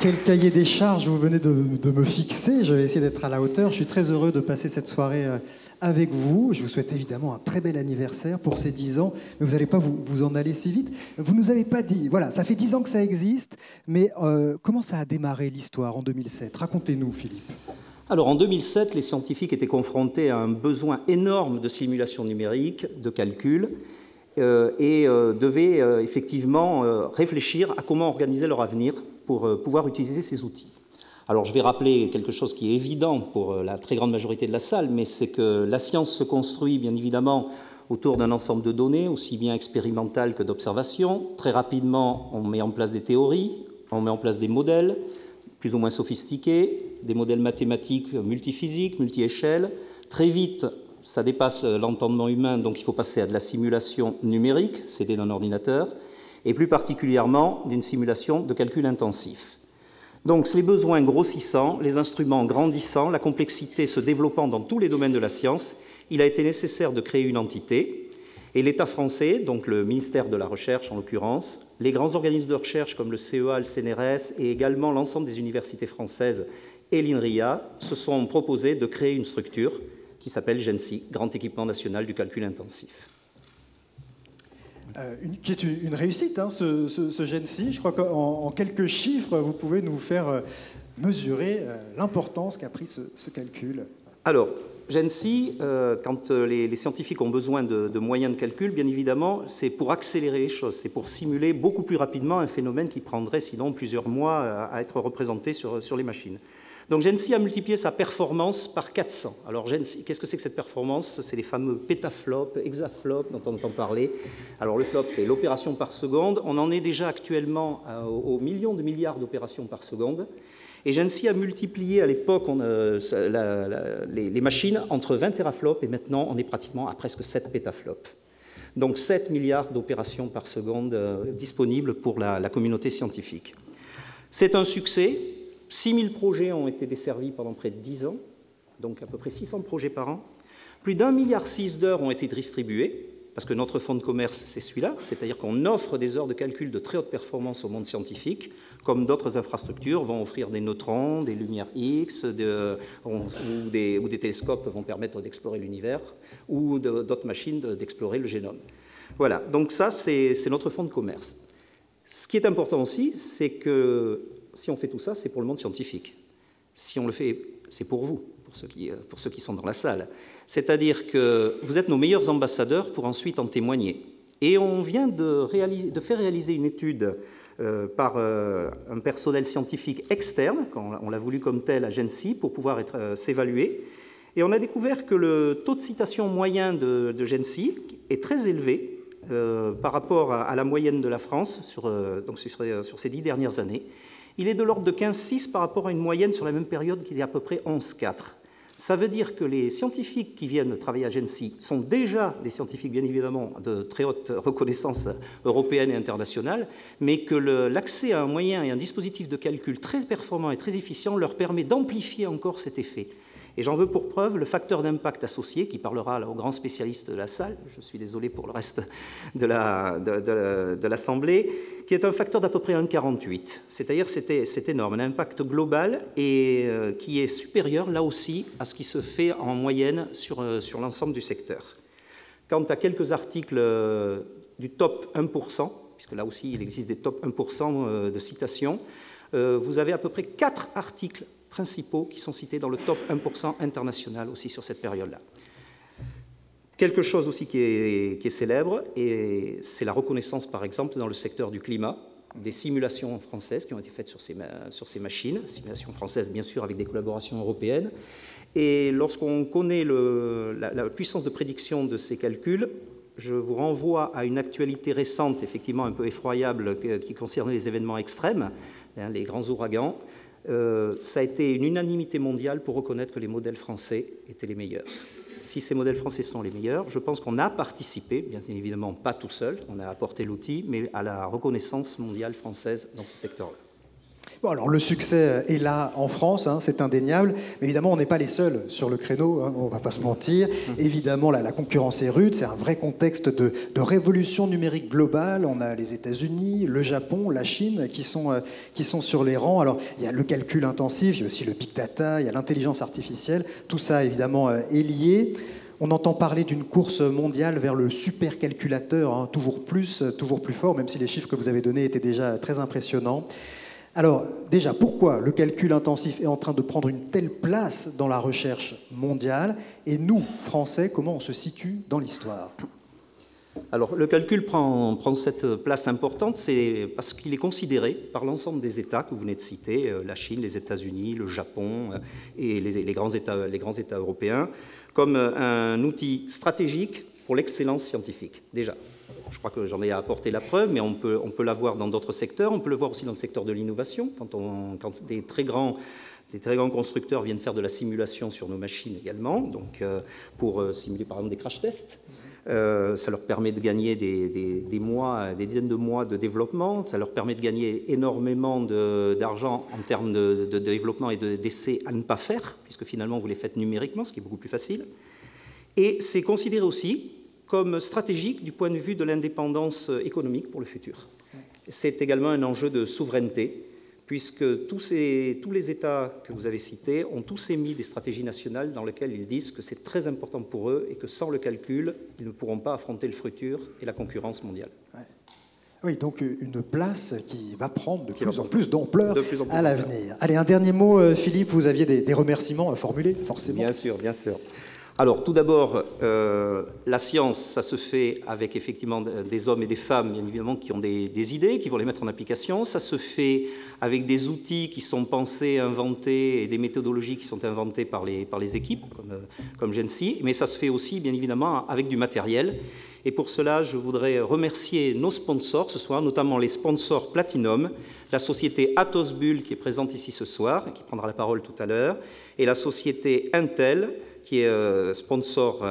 Quel cahier des charges vous venez de me fixer. Je vais essayer d'être à la hauteur. Je suis très heureux de passer cette soirée avec vous. Je vous souhaite évidemment un très bel anniversaire pour ces 10 ans. Mais vous n'allez pas vous en aller si vite. Vous ne nous avez pas dit, voilà, ça fait 10 ans que ça existe, mais comment ça a démarré l'histoire en 2007? Racontez-nous, Philippe. Alors en 2007, les scientifiques étaient confrontés à un besoin énorme de simulation numérique, de calcul, et devaient effectivement réfléchir à comment organiser leur avenir pour pouvoir utiliser ces outils. Alors je vais rappeler quelque chose qui est évident pour la très grande majorité de la salle, mais c'est que la science se construit bien évidemment autour d'un ensemble de données, aussi bien expérimentales que d'observation. Très rapidement, on met en place des théories, on met en place des modèles plus ou moins sophistiqués, des modèles mathématiques multiphysiques, multi-échelles. Très vite, ça dépasse l'entendement humain, donc il faut passer à de la simulation numérique, c'est d'un ordinateur, et plus particulièrement d'une simulation de calcul intensif. Donc, les besoins grossissant, les instruments grandissant, la complexité se développant dans tous les domaines de la science, il a été nécessaire de créer une entité. Et l'État français, donc le ministère de la Recherche en l'occurrence, les grands organismes de recherche comme le CEA, le CNRS et également l'ensemble des universités françaises et l'INRIA se sont proposés de créer une structure qui s'appelle GENSI, Grand Équipement National du Calcul Intensif. Qui est une réussite, hein, ce GENSI. Je crois qu'en quelques chiffres, vous pouvez nous faire mesurer l'importance qu'a pris ce calcul. Alors, GENSI, quand les scientifiques ont besoin de moyens de calcul, bien évidemment, c'est pour accélérer les choses, c'est pour simuler beaucoup plus rapidement un phénomène qui prendrait sinon plusieurs mois à être représenté sur les machines. Donc GENSI a multiplié sa performance par 400. Alors GENSI, qu'est-ce que c'est que cette performance? C'est les fameux pétaflops, hexaflops dont on entend parler. Alors le flop, c'est l'opération par seconde. On en est déjà actuellement aux millions de milliards d'opérations par seconde. Et GENSI a multiplié à l'époque les machines entre 20 teraflops et maintenant on est pratiquement à presque 7 pétaflops. Donc 7 milliards d'opérations par seconde disponibles pour la communauté scientifique. C'est un succès. 6000 projets ont été desservis pendant près de 10 ans, donc à peu près 600 projets par an. Plus d'1,6 milliard d'heures ont été distribuées, parce que notre fonds de commerce, c'est celui-là, c'est-à-dire qu'on offre des heures de calcul de très haute performance au monde scientifique, comme d'autres infrastructures vont offrir des neutrons, des lumières X, ou des télescopes vont permettre d'explorer l'univers, ou d'autres machines d'explorer le génome. Voilà, donc ça, c'est notre fonds de commerce. Ce qui est important aussi, c'est que si on fait tout ça, c'est pour le monde scientifique. Si on le fait, c'est pour vous, pour ceux qui sont dans la salle. C'est-à-dire que vous êtes nos meilleurs ambassadeurs pour ensuite en témoigner. Et on vient de faire réaliser une étude par un personnel scientifique externe, on l'a voulu comme tel à GENSI, pour pouvoir s'évaluer. Et on a découvert que le taux de citation moyen de GENSI est très élevé par rapport à la moyenne de la France sur ces 10 dernières années. Il est de l'ordre de 15,6 par rapport à une moyenne sur la même période qui est à peu près 11,4. Ça veut dire que les scientifiques qui viennent travailler à GENSI sont déjà des scientifiques, bien évidemment, de très haute reconnaissance européenne et internationale, mais que l'accès à un moyen et un dispositif de calcul très performant et très efficient leur permet d'amplifier encore cet effet. Et j'en veux pour preuve le facteur d'impact associé, qui parlera aux grands spécialistes de la salle, je suis désolé pour le reste de l'Assemblée, qui est un facteur d'à peu près 1,48. C'est-à-dire c'est énorme, un impact global et qui est supérieur, là aussi, à ce qui se fait en moyenne sur l'ensemble du secteur. Quant à quelques articles du top 1%, puisque là aussi il existe des top 1% de citations, vous avez à peu près 4 articles principaux qui sont cités dans le top 1% international aussi sur cette période-là. Quelque chose aussi qui est célèbre, et c'est la reconnaissance, par exemple, dans le secteur du climat, des simulations françaises qui ont été faites sur ces machines, simulations françaises, bien sûr, avec des collaborations européennes. Et lorsqu'on connaît la puissance de prédiction de ces calculs, je vous renvoie à une actualité récente, effectivement un peu effroyable, qui concerne les événements extrêmes, les grands ouragans. Ça a été une unanimité mondiale pour reconnaître que les modèles français étaient les meilleurs. Si ces modèles français sont les meilleurs, je pense qu'on a participé, bien évidemment pas tout seul, on a apporté l'outil, mais à la reconnaissance mondiale française dans ce secteur-là. Bon, alors le succès est là en France, hein, c'est indéniable, mais évidemment on n'est pas les seuls sur le créneau, hein, on ne va pas se mentir. Évidemment la concurrence est rude, c'est un vrai contexte de révolution numérique globale. On a les États-Unis, le Japon, la Chine qui sont sur les rangs. Alors il y a le calcul intensif, il y a aussi le big data, il y a l'intelligence artificielle, tout ça évidemment est lié. On entend parler d'une course mondiale vers le supercalculateur, hein, toujours plus fort, même si les chiffres que vous avez donnés étaient déjà très impressionnants. Alors, déjà, pourquoi le calcul intensif est en train de prendre une telle place dans la recherche mondiale? Et nous, Français, comment on se situe dans l'histoire? Alors, le calcul prend cette place importante, c'est parce qu'il est considéré par l'ensemble des États que vous venez de citer, la Chine, les États-Unis, le Japon et les grands États européens, comme un outil stratégique pour l'excellence scientifique, déjà. Je crois que j'en ai apporté la preuve, mais on peut l'avoir dans d'autres secteurs. On peut le voir aussi dans le secteur de l'innovation, quand des très grands constructeurs viennent faire de la simulation sur nos machines également, donc pour simuler par exemple des crash tests. Ça leur permet de gagner des dizaines de mois de développement, ça leur permet de gagner énormément d'argent en termes de développement et d'essais à ne pas faire, puisque finalement vous les faites numériquement, ce qui est beaucoup plus facile. Et c'est considéré aussi comme stratégique du point de vue de l'indépendance économique pour le futur. C'est également un enjeu de souveraineté, puisque tous les États que vous avez cités ont tous émis des stratégies nationales dans lesquelles ils disent que c'est très important pour eux et que sans le calcul, ils ne pourront pas affronter le futur et la concurrence mondiale. Ouais. Oui, donc une place qui va prendre de plus en plus d'ampleur à l'avenir. Allez, un dernier mot, Philippe, vous aviez des remerciements à formuler, forcément. Bien sûr, bien sûr. Alors, tout d'abord, la science, ça se fait avec effectivement des hommes et des femmes, bien évidemment, qui ont des idées, qui vont les mettre en application. Ça se fait avec des outils qui sont pensés, inventés, et des méthodologies qui sont inventées par les équipes, comme GENSI. Mais ça se fait aussi, bien évidemment, avec du matériel. Et pour cela, je voudrais remercier nos sponsors ce soir, notamment les sponsors Platinum, la société Atos Bull, qui est présente ici ce soir, et qui prendra la parole tout à l'heure, et la société Intel, qui est sponsor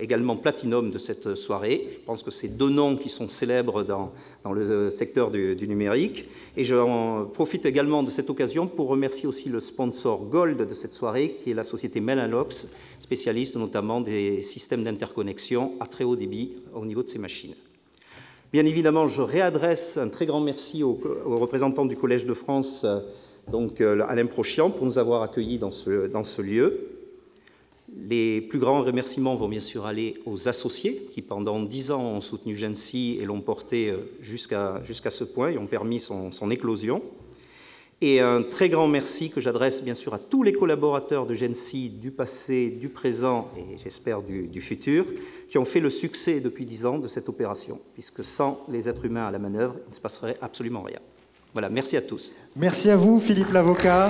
également Platinum de cette soirée. Je pense que c'est deux noms qui sont célèbres dans le secteur du numérique. Et j'en profite également de cette occasion pour remercier aussi le sponsor Gold de cette soirée, qui est la société Mellanox, spécialiste notamment des systèmes d'interconnexion à très haut débit au niveau de ces machines. Bien évidemment, je réadresse un très grand merci aux représentants du Collège de France, donc Alain Prochian, pour nous avoir accueillis dans ce lieu. Les plus grands remerciements vont bien sûr aller aux associés qui, pendant 10 ans, ont soutenu GENSI et l'ont porté jusqu'à ce point et ont permis son éclosion. Et un très grand merci que j'adresse bien sûr à tous les collaborateurs de GENSI du passé, du présent et j'espère du futur, qui ont fait le succès depuis 10 ans de cette opération, puisque sans les êtres humains à la manœuvre, il ne se passerait absolument rien. Voilà, merci à tous. Merci à vous, Philippe Lavocat.